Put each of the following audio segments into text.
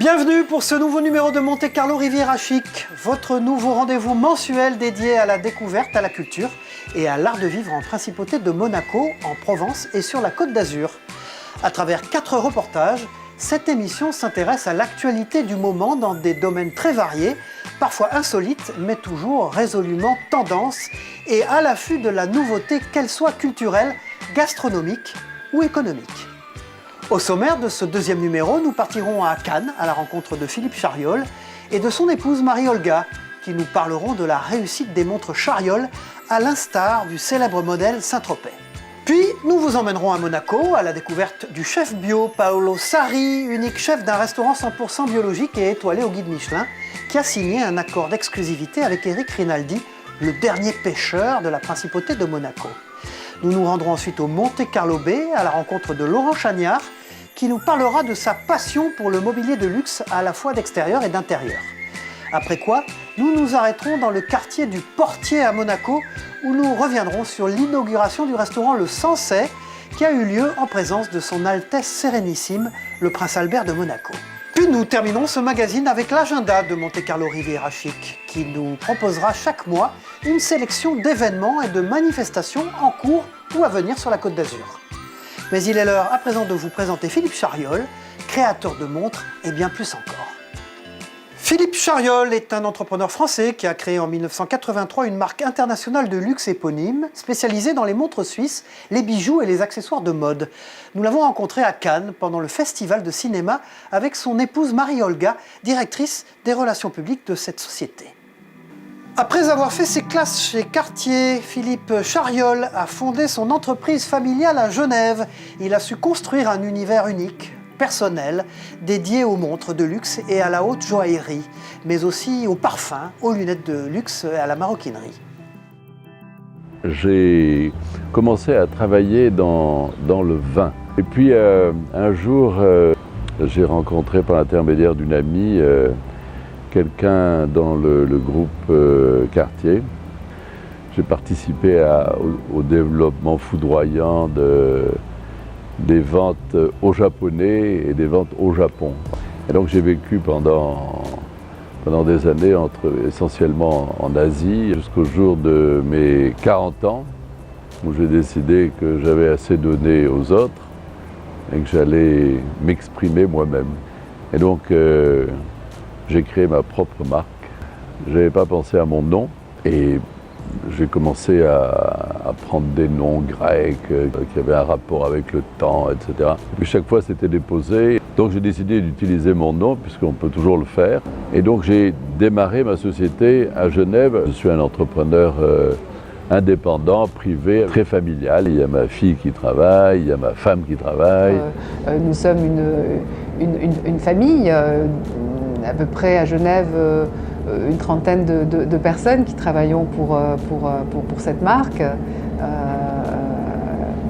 Bienvenue pour ce nouveau numéro de Monte Carlo Riviera Chic, votre nouveau rendez-vous mensuel dédié à la découverte, à la culture et à l'art de vivre en principauté de Monaco, en Provence et sur la Côte d'Azur. À travers 4 reportages, cette émission s'intéresse à l'actualité du moment dans des domaines très variés, parfois insolites, mais toujours résolument tendance et à l'affût de la nouveauté, qu'elle soit culturelle, gastronomique ou économique. Au sommaire de ce deuxième numéro, nous partirons à Cannes à la rencontre de Philippe Chariol et de son épouse Marie-Olga, qui nous parleront de la réussite des montres Chariol à l'instar du célèbre modèle Saint-Tropez. Puis nous vous emmènerons à Monaco à la découverte du chef bio Paolo Sarri, unique chef d'un restaurant 100% biologique et étoilé au guide Michelin, qui a signé un accord d'exclusivité avec Eric Rinaldi, le dernier pêcheur de la principauté de Monaco. Nous nous rendrons ensuite au Monte Carlo Bay à la rencontre de Laurent Chagnard, qui nous parlera de sa passion pour le mobilier de luxe à la fois d'extérieur et d'intérieur. Après quoi, nous nous arrêterons dans le quartier du Portier à Monaco, où nous reviendrons sur l'inauguration du restaurant Le Sansset, qui a eu lieu en présence de son Altesse Sérénissime, le Prince Albert de Monaco. Puis nous terminons ce magazine avec l'agenda de Monte Carlo Riviera Chic, qui nous proposera chaque mois une sélection d'événements et de manifestations en cours ou à venir sur la Côte d'Azur. Mais il est l'heure à présent de vous présenter Philippe Chariol, créateur de montres et bien plus encore. Philippe Chariol est un entrepreneur français qui a créé en 1983 une marque internationale de luxe éponyme, spécialisée dans les montres suisses, les bijoux et les accessoires de mode. Nous l'avons rencontré à Cannes pendant le festival de cinéma avec son épouse Marie-Olga, directrice des relations publiques de cette société. Après avoir fait ses classes chez Cartier, Philippe Chariol a fondé son entreprise familiale à Genève. Il a su construire un univers unique, personnel, dédié aux montres de luxe et à la haute joaillerie, mais aussi aux parfums, aux lunettes de luxe et à la maroquinerie. J'ai commencé à travailler dans le vin. Et puis un jour, j'ai rencontré par l'intermédiaire d'une amie quelqu'un dans le groupe Cartier. J'ai participé au développement foudroyant des ventes aux Japonais et des ventes au Japon. Et donc j'ai vécu pendant des années essentiellement en Asie jusqu'au jour de mes 40 ans où j'ai décidé que j'avais assez donné aux autres et que j'allais m'exprimer moi-même. Et donc j'ai créé ma propre marque. Je n'avais pas pensé à mon nom et j'ai commencé à prendre des noms grecs qui avaient un rapport avec le temps, etc. Et puis chaque fois c'était déposé. Donc j'ai décidé d'utiliser mon nom puisqu'on peut toujours le faire. Et donc j'ai démarré ma société à Genève. Je suis un entrepreneur indépendant, privé, très familial. Il y a ma fille qui travaille, il y a ma femme qui travaille. Nous sommes une famille. À peu près à Genève, une trentaine de personnes qui travaillons pour cette marque.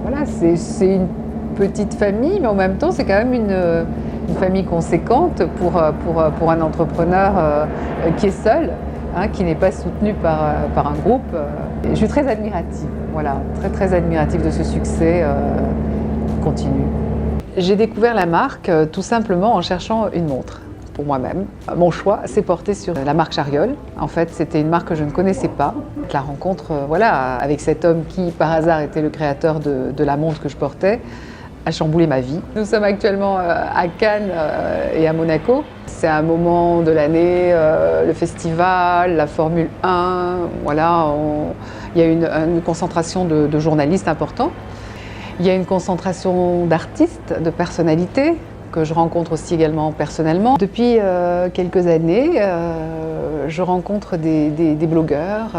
Voilà, c'est une petite famille, mais en même temps, c'est quand même une famille conséquente pour un entrepreneur qui est seul, hein, qui n'est pas soutenu par un groupe. Je suis très admirative, voilà, très admirative de ce succès continu. J'ai découvert la marque tout simplement en cherchant une montre. Pour moi-même. Mon choix s'est porté sur la marque Chariol. En fait, c'était une marque que je ne connaissais pas. La rencontre avec cet homme qui, par hasard, était le créateur de la montre que je portais, a chamboulé ma vie. Nous sommes actuellement à Cannes et à Monaco. C'est un moment de l'année, le festival, la Formule 1. Voilà, il y a une concentration de journalistes importants. Il y a une concentration d'artistes, de personnalités, que je rencontre aussi également personnellement. Depuis quelques années, je rencontre des blogueurs,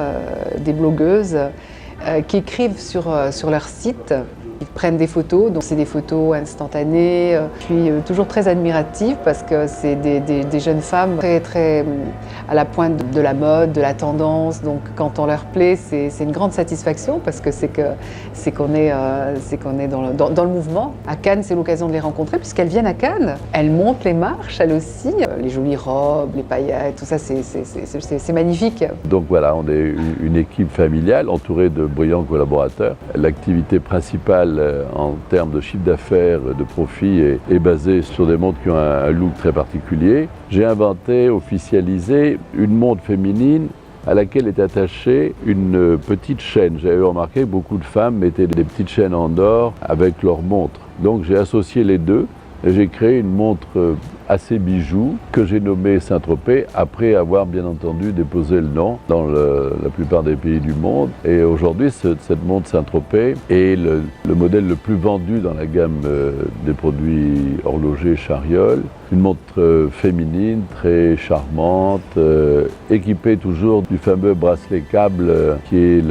des blogueuses qui écrivent sur leur site. Ils prennent des photos, donc c'est des photos instantanées. Je suis toujours très admirative parce que c'est des jeunes femmes très à la pointe de la mode, de la tendance. Donc quand on leur plaît, c'est une grande satisfaction parce que c'est qu'on est dans le mouvement. À Cannes, c'est l'occasion de les rencontrer puisqu'elles viennent à Cannes. Elles montent les marches, elles aussi. Les jolies robes, les paillettes, tout ça, c'est magnifique. Donc voilà, on est une équipe familiale entourée de brillants collaborateurs. L'activité principale global en termes de chiffre d'affaires, de profit est basé sur des montres qui ont un look très particulier. J'ai inventé, officialisé une montre féminine à laquelle est attachée une petite chaîne. J'avais remarqué que beaucoup de femmes mettaient des petites chaînes en or avec leur montre. Donc j'ai associé les deux et j'ai créé une montre assez bijou que j'ai nommée Saint-Tropez après avoir bien entendu déposé le nom dans la plupart des pays du monde. Et aujourd'hui, cette montre Saint-Tropez est le modèle le plus vendu dans la gamme des produits horlogers Chariol. Une montre féminine, très charmante, équipée toujours du fameux bracelet câble qui est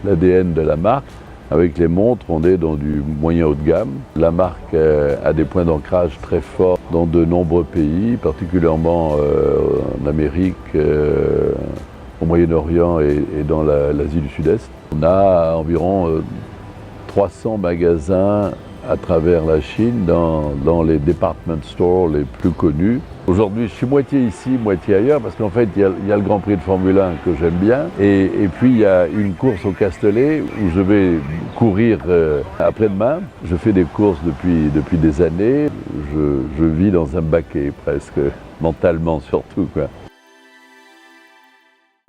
l'ADN de la marque. Avec les montres, on est dans du moyen haut de gamme. La marque a des points d'ancrage très forts dans de nombreux pays, particulièrement en Amérique, au Moyen-Orient et dans l'Asie du Sud-Est. On a environ 300 magasins à travers la Chine, dans les department stores les plus connus. Aujourd'hui, je suis moitié ici, moitié ailleurs, parce qu'en fait, il y a le Grand Prix de Formule 1 que j'aime bien, et puis il y a une course au Castellet où je vais courir après-demain. Je fais des courses depuis des années. Je vis dans un baquet presque, mentalement surtout, quoi.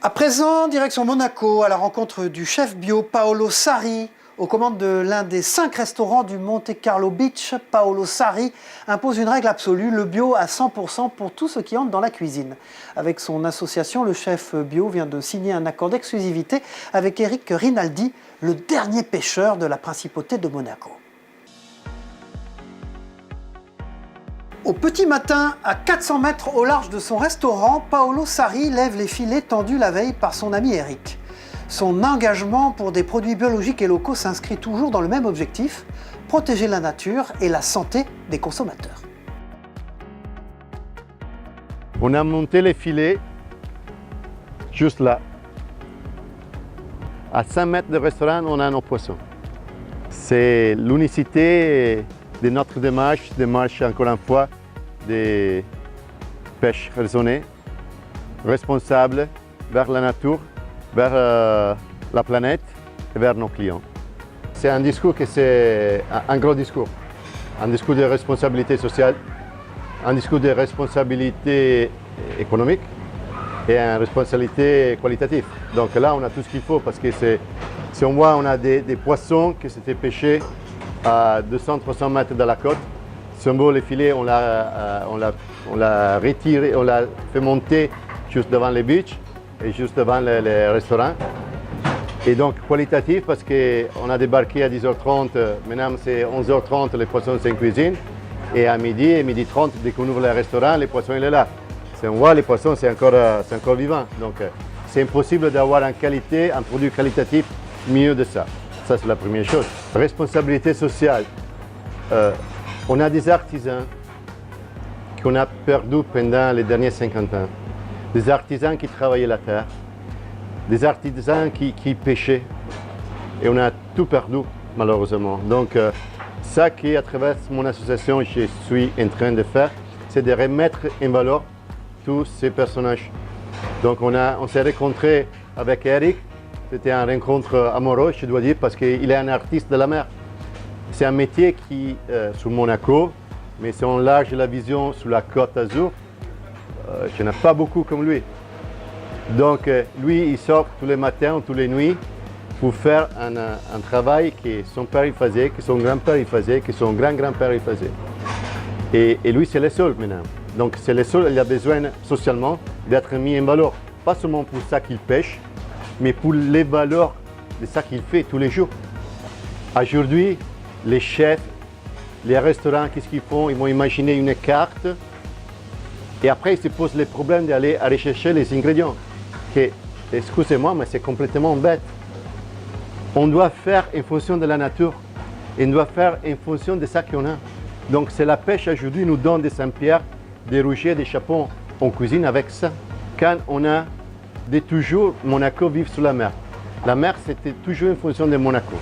À présent, direction Monaco, à la rencontre du chef bio Paolo Sarri. Aux commandes de l'un des 5 restaurants du Monte Carlo Beach, Paolo Sarri impose une règle absolue, le bio à 100% pour tout ce qui entre dans la cuisine. Avec son association, le chef bio vient de signer un accord d'exclusivité avec Eric Rinaldi, le dernier pêcheur de la principauté de Monaco. Au petit matin, à 400 mètres au large de son restaurant, Paolo Sarri lève les filets tendus la veille par son ami Eric. Son engagement pour des produits biologiques et locaux s'inscrit toujours dans le même objectif, protéger la nature et la santé des consommateurs. On a monté les filets juste là. À 5 mètres de restaurant, on a nos poissons. C'est l'unicité de notre démarche encore une fois, de pêche raisonnée, responsable vers la nature, vers la planète et vers nos clients. C'est un discours qui c'est un gros discours de responsabilité sociale, un discours de responsabilité économique et une responsabilité qualitative. Donc là, on a tout ce qu'il faut parce que si on voit, on a des poissons qui s'étaient pêchés à 200-300 mètres de la côte. Si on voit les filets, on l'a retiré, on l'a fait monter juste devant les beaches et juste devant les restaurants. Et donc qualitatif parce qu'on a débarqué à 10h30, maintenant c'est 11h30, les poissons sont en cuisine. Et à midi et midi 30, dès qu'on ouvre le restaurant, les poissons il est là. Si on voit les poissons, c'est encore vivant. Donc c'est impossible d'avoir en qualité, un produit qualitatif mieux de ça. Ça c'est la première chose. Responsabilité sociale. On a des artisans qu'on a perdus pendant les derniers 50 ans. Des artisans qui travaillaient la terre, des artisans qui pêchaient. Et on a tout perdu, malheureusement. Donc, ça qui, à travers mon association, je suis en train de faire, c'est de remettre en valeur tous ces personnages. Donc, on s'est rencontrés avec Eric. C'était une rencontre amoureuse, je dois dire, parce qu'il est un artiste de la mer. C'est un métier qui, sur Monaco, mais si on large la vision sur la Côte d'Azur, je n'ai pas beaucoup comme lui. Donc lui, il sort tous les matins ou toutes les nuits pour faire un travail que son père il faisait, que son grand-père il faisait, que son grand-grand-père il faisait. Et lui, c'est le seul maintenant. Donc c'est le seul, il a besoin socialement d'être mis en valeur. Pas seulement pour ça qu'il pêche, mais pour les valeurs de ça qu'il fait tous les jours. Aujourd'hui, les chefs, les restaurants, qu'est-ce qu'ils font? Ils vont imaginer une carte. Et après, ils se posent le problème d'aller rechercher les ingrédients. Excusez-moi, mais c'est complètement bête. On doit faire en fonction de la nature. Et on doit faire en fonction de ça qu'on a. Donc, c'est la pêche aujourd'hui nous donne des Saint-Pierre, des rougiers, des chapons. On cuisine avec ça. Quand on a toujours, Monaco vit sur la mer. La mer, c'était toujours en fonction de Monaco.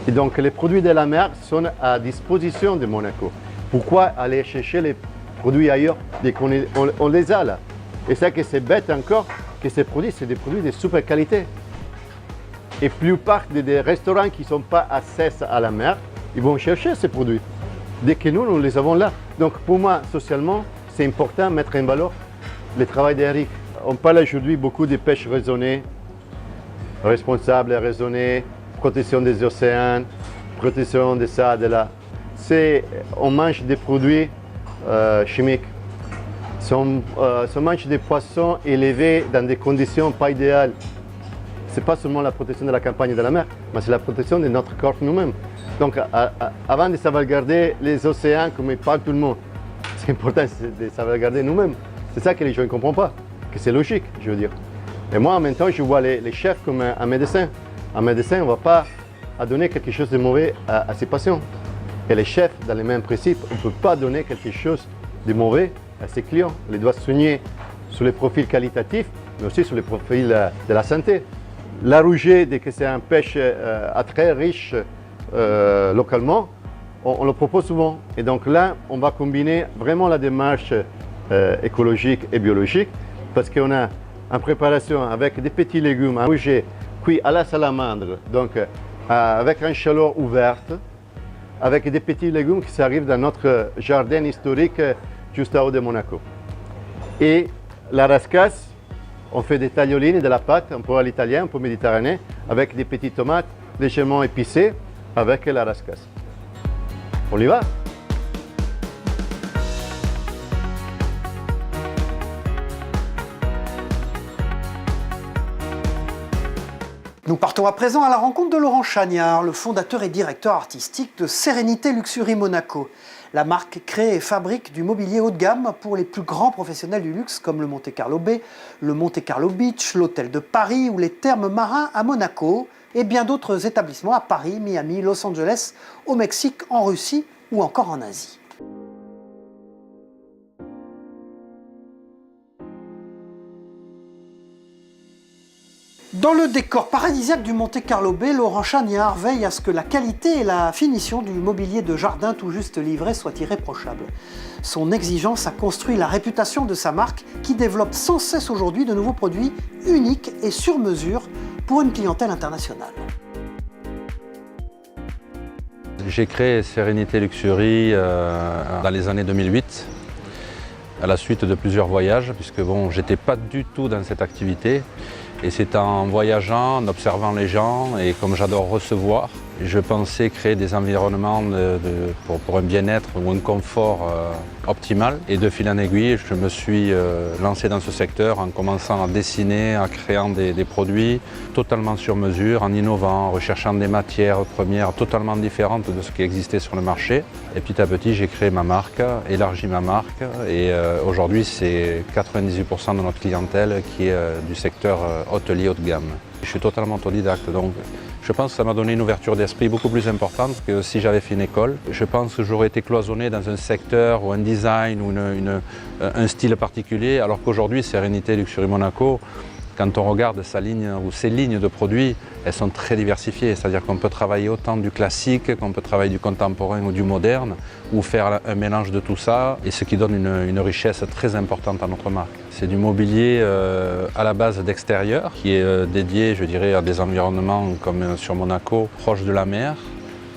Et donc, les produits de la mer sont à disposition de Monaco. Pourquoi aller chercher les produits ailleurs dès qu'on les a là? Et ça que c'est bête encore, que ces produits, c'est des produits de super qualité. Et plupart des restaurants qui ne sont pas accès à la mer, ils vont chercher ces produits. Dès que nous les avons là. Donc pour moi, socialement, c'est important de mettre en valeur le travail d'Eric. On parle aujourd'hui beaucoup de pêche raisonnée, responsable et raisonnée, protection des océans, protection de ça, de là. On mange des produits chimiques. On mange des poissons élevés dans des conditions pas idéales. Ce n'est pas seulement la protection de la campagne et de la mer, mais c'est la protection de notre corps nous-mêmes. Donc avant de sauvegarder les océans comme il parle tout le monde, c'est important de sauvegarder nous-mêmes. C'est ça que les gens ne comprennent pas, que c'est logique, je veux dire. Et moi, en même temps, je vois les chefs comme un médecin. Un médecin, on ne va pas donner quelque chose de mauvais à ses patients. Et les chefs, dans les mêmes principes, on ne peut pas donner quelque chose de mauvais à ses clients. On doit soigner sur les profils qualitatifs, mais aussi sur les profils de la santé. La Rouget, dès que c'est un pêche très riche localement, on le propose souvent. Et donc là, on va combiner vraiment la démarche écologique et biologique, parce qu'on a en préparation avec des petits légumes, un rouget cuit à la salamandre, donc avec une chaleur ouverte, avec des petits légumes qui arrivent dans notre jardin historique juste en haut de Monaco. Et la rascasse, on fait des tagliolini, de la pâte, un peu à l'italien, un peu méditerranéen, avec des petites tomates légèrement épicées, avec la rascasse. On y va? Nous partons à présent à la rencontre de Laurent Chagnard, le fondateur et directeur artistique de Sérénité Luxury Monaco. La marque crée et fabrique du mobilier haut de gamme pour les plus grands professionnels du luxe comme le Monte Carlo Bay, le Monte Carlo Beach, l'Hôtel de Paris ou les Thermes Marins à Monaco et bien d'autres établissements à Paris, Miami, Los Angeles, au Mexique, en Russie ou encore en Asie. Dans le décor paradisiaque du Monte Carlo Bay, Laurent Chagnard veille à ce que la qualité et la finition du mobilier de jardin tout juste livré soient irréprochables. Son exigence a construit la réputation de sa marque qui développe sans cesse aujourd'hui de nouveaux produits uniques et sur mesure pour une clientèle internationale. J'ai créé Sérénité Luxury dans les années 2008, à la suite de plusieurs voyages, puisque bon, j'étais pas du tout dans cette activité. Et c'est en voyageant, en observant les gens, et comme j'adore recevoir, je pensais créer des environnements pour un bien-être ou un confort optimal. Et de fil en aiguille, je me suis lancé dans ce secteur en commençant à dessiner, en créant des produits totalement sur mesure, en innovant, en recherchant des matières premières totalement différentes de ce qui existait sur le marché. Et petit à petit, j'ai créé ma marque, élargi ma marque, et aujourd'hui, c'est 98% de notre clientèle qui est du secteur hôtelier haut de gamme. Je suis totalement autodidacte, donc je pense que ça m'a donné une ouverture d'esprit beaucoup plus importante que si j'avais fait une école. Je pense que j'aurais été cloisonné dans un secteur ou un design ou un style particulier, alors qu'aujourd'hui, Sérénité Luxury Monaco, quand on regarde sa ligne ou ses lignes de produits, elles sont très diversifiées. C'est-à-dire qu'on peut travailler autant du classique, qu'on peut travailler du contemporain ou du moderne, ou faire un mélange de tout ça, et ce qui donne une richesse très importante à notre marque. C'est du mobilier à la base d'extérieur, qui est dédié, je dirais, à des environnements comme sur Monaco, proche de la mer,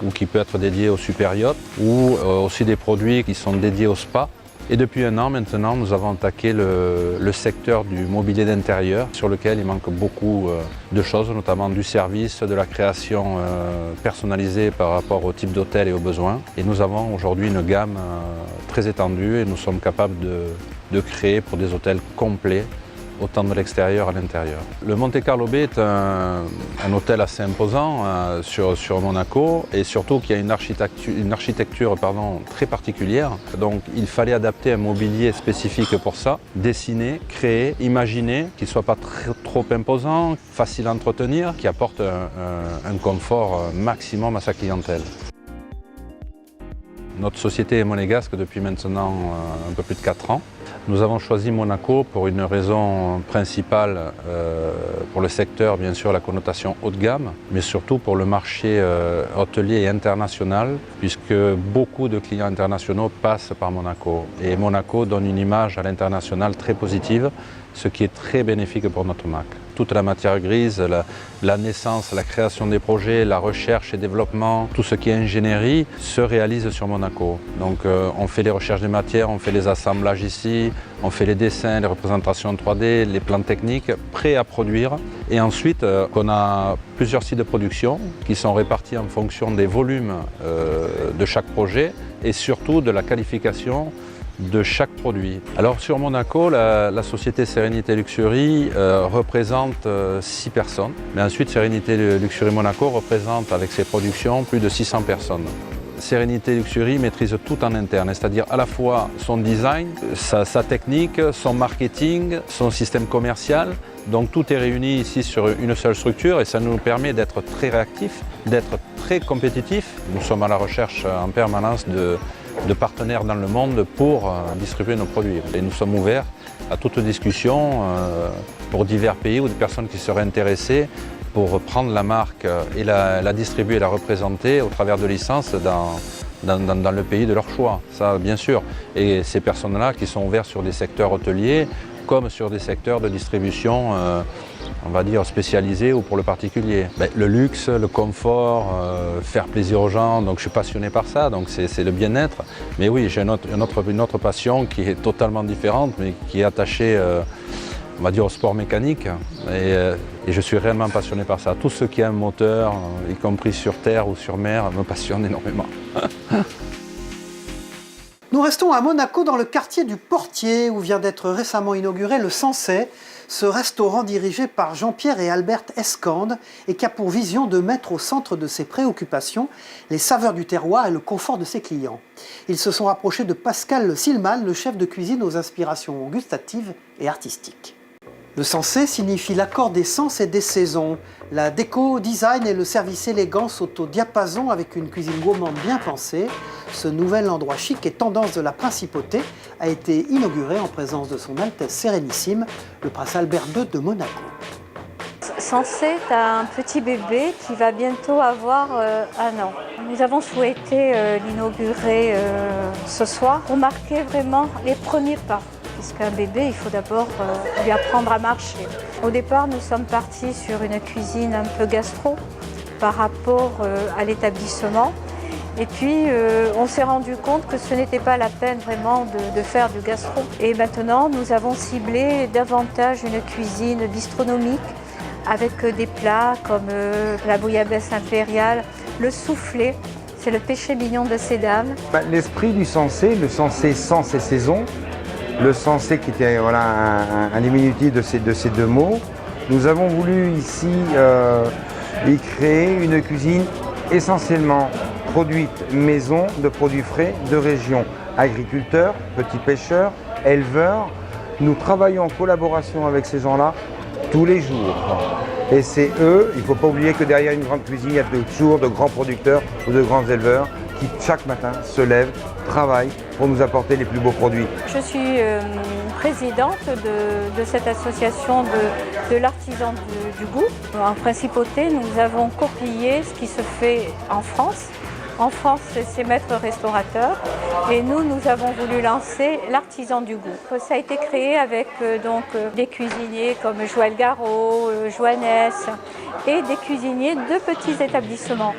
ou qui peut être dédié aux super yachts, ou aussi des produits qui sont dédiés au spa. Et depuis un an maintenant, nous avons attaqué le secteur du mobilier d'intérieur sur lequel il manque beaucoup de choses, notamment du service, de la création personnalisée par rapport au type d'hôtel et aux besoins. Et nous avons aujourd'hui une gamme très étendue et nous sommes capables de créer pour des hôtels complets, autant de l'extérieur à l'intérieur. Le Monte Carlo Bay est un hôtel assez imposant sur Monaco et surtout qu'il y a une architecture très particulière. Donc il fallait adapter un mobilier spécifique pour ça, dessiner, créer, imaginer, qu'il ne soit pas trop imposant, facile à entretenir, qui apporte un confort maximum à sa clientèle. Notre société est monégasque depuis maintenant un peu plus de 4 ans. Nous avons choisi Monaco pour une raison principale, pour le secteur, bien sûr, la connotation haut de gamme, mais surtout pour le marché hôtelier et international, puisque beaucoup de clients internationaux passent par Monaco. Et Monaco donne une image à l'international très positive, ce qui est très bénéfique pour notre marque. toute la matière grise, la naissance, la création des projets, la recherche et développement, tout ce qui est ingénierie se réalise sur Monaco. Donc on fait les recherches des matières, on fait les assemblages ici, on fait les dessins, les représentations 3D, les plans techniques prêts à produire. Et ensuite, on a plusieurs sites de production qui sont répartis en fonction des volumes de chaque projet et surtout de la qualification de chaque produit. Alors sur Monaco, la société Sérénité Luxury représente 6 personnes. Mais ensuite, Sérénité Luxury Monaco représente avec ses productions plus de 600 personnes. Sérénité Luxury maîtrise tout en interne, c'est-à-dire à la fois son design, sa technique, son marketing, son système commercial. Donc tout est réuni ici sur une seule structure et ça nous permet d'être très réactifs, d'être très compétitifs. Nous sommes à la recherche en permanence de partenaires dans le monde pour distribuer nos produits. Et nous sommes ouverts à toute discussion pour divers pays ou des personnes qui seraient intéressées pour prendre la marque et la distribuer et la représenter au travers de licences dans le pays de leur choix. Ça, bien sûr. Et ces personnes-là qui sont ouvertes sur des secteurs hôteliers comme sur des secteurs de distribution, on va dire, spécialisés ou pour le particulier. Le luxe, le confort, faire plaisir aux gens, donc je suis passionné par ça, donc c'est le bien-être. Mais oui, j'ai une autre passion qui est totalement différente, mais qui est attachée, on va dire, au sport mécanique. Et je suis réellement passionné par ça. Tout ce qui est un moteur, y compris sur terre ou sur mer, me passionne énormément. Nous restons à Monaco dans le quartier du Portier où vient d'être récemment inauguré le Sensei, ce restaurant dirigé par Jean-Pierre et Alberte Escande et qui a pour vision de mettre au centre de ses préoccupations les saveurs du terroir et le confort de ses clients. Ils se sont rapprochés de Pascal Silman, le chef de cuisine aux inspirations gustatives et artistiques. Le Sensei signifie l'accord des sens et des saisons. La déco, design et le service élégant sont au diapason avec une cuisine gourmande bien pensée. Ce nouvel endroit chic et tendance de la principauté a été inauguré en présence de son Altesse Sérénissime, le prince Albert II de Monaco. Sensei est un petit bébé qui va bientôt avoir 1 an. Nous avons souhaité l'inaugurer ce soir pour marquer vraiment les premiers pas. Puisqu'un bébé, il faut d'abord lui apprendre à marcher. Au départ, nous sommes partis sur une cuisine un peu gastro par rapport à l'établissement. Et puis, on s'est rendu compte que ce n'était pas la peine vraiment de faire du gastro. Et maintenant, nous avons ciblé davantage une cuisine bistronomique avec des plats comme la bouillabaisse impériale, le soufflé. C'est le péché mignon de ces dames. L'esprit du Sensei, le Sensei sens et saison, le Sensei qui était un diminutif de ces 2 mots. Nous avons voulu ici y créer une cuisine essentiellement produite maison, de produits frais, de région. Agriculteurs, petits pêcheurs, éleveurs. Nous travaillons en collaboration avec ces gens-là tous les jours. Et c'est eux, il ne faut pas oublier que derrière une grande cuisine, il y a toujours de grands producteurs ou de grands éleveurs qui chaque matin se lèvent, travaillent pour nous apporter les plus beaux produits. Je suis présidente de cette association de l'artisan du goût. En principauté, nous avons copié ce qui se fait en France. En France, c'est maître restaurateur et nous avons voulu lancer l'artisan du goût. Ça a été créé avec des cuisiniers comme Joël Garot, Joannès et des cuisiniers de petits établissements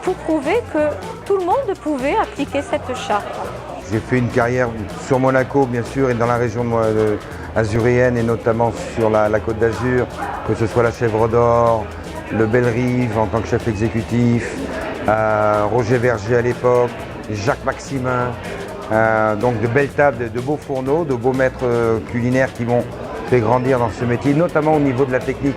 pour prouver que tout le monde pouvait appliquer cette charte. J'ai fait une carrière sur Monaco, bien sûr, et dans la région azurienne, et notamment sur la Côte d'Azur, que ce soit la Chèvre d'Or, le Bellerive en tant que chef exécutif, Roger Verger à l'époque, Jacques Maximin, donc de belles tables, de beaux fourneaux, de beaux maîtres culinaires qui m'ont fait grandir dans ce métier, notamment au niveau de la technique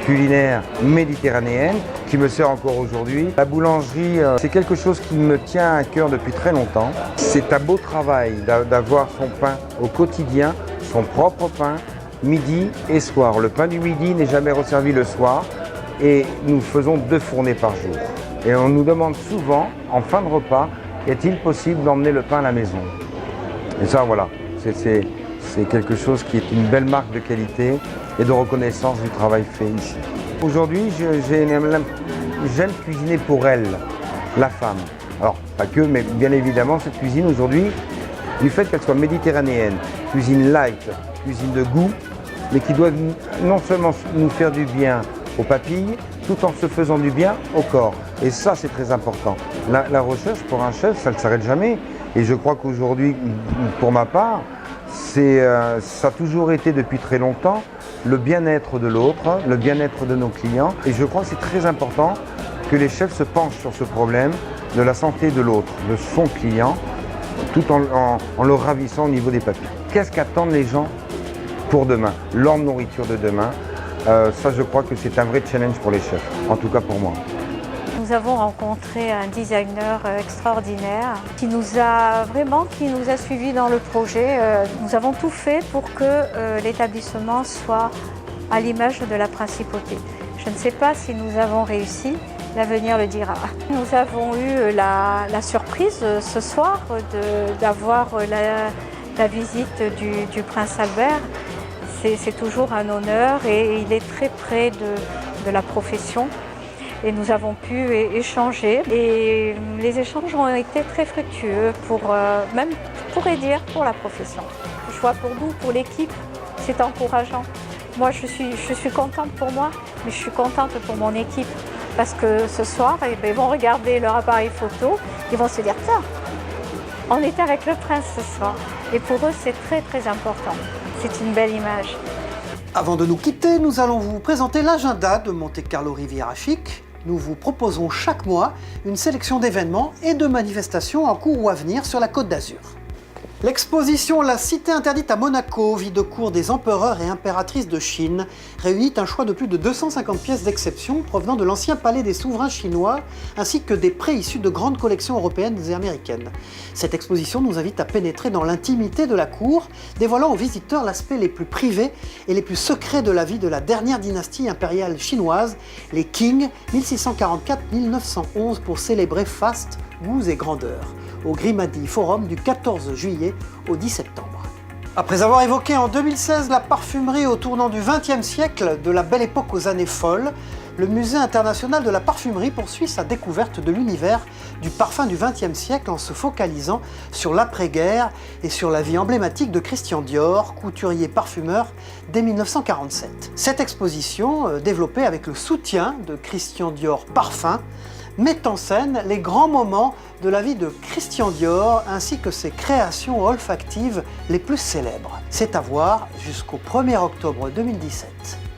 culinaire méditerranéenne, qui me sert encore aujourd'hui. La boulangerie, c'est quelque chose qui me tient à cœur depuis très longtemps. C'est un beau travail d'avoir son pain au quotidien, son propre pain, midi et soir. Le pain du midi n'est jamais resservi le soir et nous faisons 2 fournées par jour. Et on nous demande souvent, en fin de repas, est-il possible d'emmener le pain à la maison? Et ça, voilà, c'est quelque chose qui est une belle marque de qualité et de reconnaissance du travail fait ici. Aujourd'hui, j'aime cuisiner pour elle, la femme. Alors, pas que, mais bien évidemment, cette cuisine aujourd'hui, du fait qu'elle soit méditerranéenne, cuisine light, cuisine de goût, mais qui doivent non seulement nous faire du bien aux papilles, tout en se faisant du bien au corps. Et ça, c'est très important. La recherche pour un chef, ça ne s'arrête jamais. Et je crois qu'aujourd'hui, pour ma part, ça a toujours été depuis très longtemps le bien-être de l'autre, le bien-être de nos clients. Et je crois que c'est très important que les chefs se penchent sur ce problème de la santé de l'autre, de son client, tout en le ravissant au niveau des papilles. Qu'est-ce qu'attendent les gens pour demain, leur nourriture de demain? Ça, je crois que c'est un vrai challenge pour les chefs, en tout cas pour moi. Nous avons rencontré un designer extraordinaire qui nous a suivis dans le projet. Nous avons tout fait pour que l'établissement soit à l'image de la principauté. Je ne sais pas si nous avons réussi, l'avenir le dira. Nous avons eu la surprise ce soir d'avoir la visite du prince Albert. C'est toujours un honneur et il est très près de la profession. Et nous avons pu échanger et les échanges ont été très fructueux même pour la profession. Je vois pour nous, pour l'équipe, c'est encourageant. Moi, je suis contente pour moi, mais je suis contente pour mon équipe parce que ce soir, ils vont regarder leur appareil photo, ils vont se dire « Tiens, on était avec le prince ce soir ». Et pour eux, c'est très très important. C'est une belle image. Avant de nous quitter, nous allons vous présenter l'agenda de Monte Carlo Riviera Chic. Nous vous proposons chaque mois une sélection d'événements et de manifestations en cours ou à venir sur la Côte d'Azur. L'exposition La Cité interdite à Monaco, vie de cour des empereurs et impératrices de Chine, réunit un choix de plus de 250 pièces d'exception provenant de l'ancien palais des souverains chinois, ainsi que des prêts issus de grandes collections européennes et américaines. Cette exposition nous invite à pénétrer dans l'intimité de la cour, dévoilant aux visiteurs l'aspect les plus privés et les plus secrets de la vie de la dernière dynastie impériale chinoise, les Qing 1644-1911, pour célébrer faste, goûts et grandeur, au Grimadi Forum du 14 juillet au 10 septembre. Après avoir évoqué en 2016 la parfumerie au tournant du XXe siècle, de la belle époque aux années folles, le Musée international de la parfumerie poursuit sa découverte de l'univers du parfum du XXe siècle en se focalisant sur l'après-guerre et sur la vie emblématique de Christian Dior, couturier parfumeur dès 1947. Cette exposition, développée avec le soutien de Christian Dior Parfum, met en scène les grands moments de la vie de Christian Dior ainsi que ses créations olfactives les plus célèbres. C'est à voir jusqu'au 1er octobre 2017.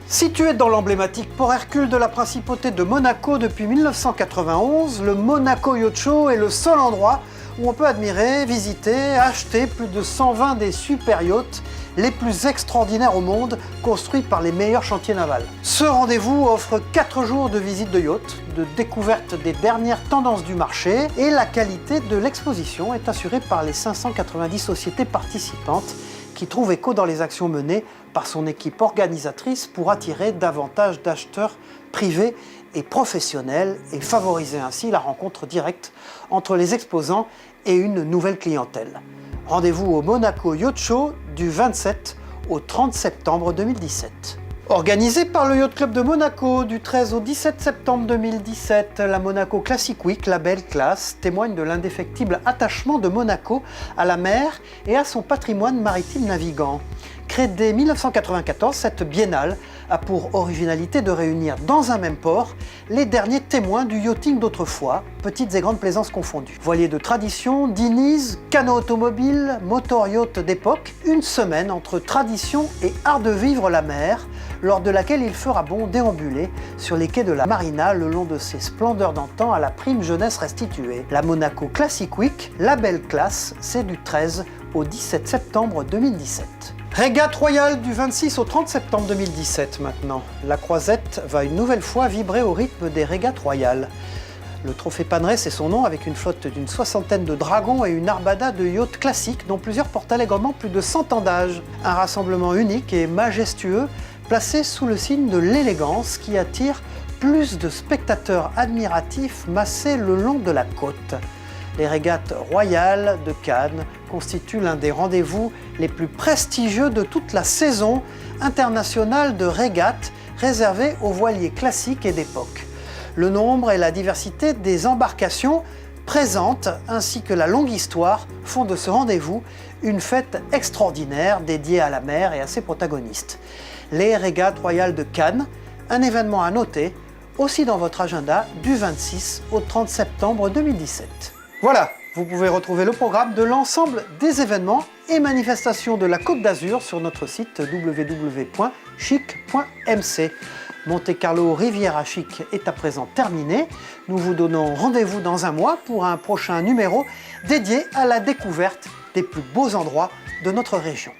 Situé dans l'emblématique Port Hercule de la Principauté de Monaco depuis 1991, le Monaco Yacht Show est le seul endroit où on peut admirer, visiter, acheter plus de 120 des super yachts les plus extraordinaires au monde, construits par les meilleurs chantiers navals. Ce rendez-vous offre 4 jours de visite de yacht, de découverte des dernières tendances du marché, et la qualité de l'exposition est assurée par les 590 sociétés participantes qui trouvent écho dans les actions menées par son équipe organisatrice pour attirer davantage d'acheteurs privés et professionnels et favoriser ainsi la rencontre directe entre les exposants et une nouvelle clientèle. Rendez-vous au Monaco Yacht Show du 27 au 30 septembre 2017. Organisé par le Yacht Club de Monaco du 13 au 17 septembre 2017, la Monaco Classic Week, la belle classe, témoigne de l'indéfectible attachement de Monaco à la mer et à son patrimoine maritime navigant. Créée dès 1994, cette biennale a pour originalité de réunir dans un même port les derniers témoins du yachting d'autrefois, petites et grandes plaisances confondues. Voiliers de tradition, dinies, canots automobiles, motor-yachts d'époque, une semaine entre tradition et art de vivre la mer, lors de laquelle il fera bon déambuler sur les quais de la marina le long de ses splendeurs d'antan à la prime jeunesse restituée. La Monaco Classic Week, la belle classe, c'est du 13 au 17 septembre 2017. Régate royale du 26 au 30 septembre 2017 maintenant. La Croisette va une nouvelle fois vibrer au rythme des régates royales. Le trophée Panerai, c'est son nom, avec une flotte d'une 60aine de dragons et une armada de yachts classiques dont plusieurs portent allègrement plus de 100 ans d'âge. Un rassemblement unique et majestueux, placé sous le signe de l'élégance qui attire plus de spectateurs admiratifs massés le long de la côte. Les régates royales de Cannes constituent l'un des rendez-vous les plus prestigieux de toute la saison internationale de régates réservée aux voiliers classiques et d'époque. Le nombre et la diversité des embarcations présentes ainsi que la longue histoire font de ce rendez-vous une fête extraordinaire dédiée à la mer et à ses protagonistes. Les régates royales de Cannes, un événement à noter, aussi dans votre agenda du 26 au 30 septembre 2017. Voilà, vous pouvez retrouver le programme de l'ensemble des événements et manifestations de la Côte d'Azur sur notre site www.chic.mc. Monte-Carlo Riviera Chic est à présent terminé. Nous vous donnons rendez-vous dans un mois pour un prochain numéro dédié à la découverte des plus beaux endroits de notre région.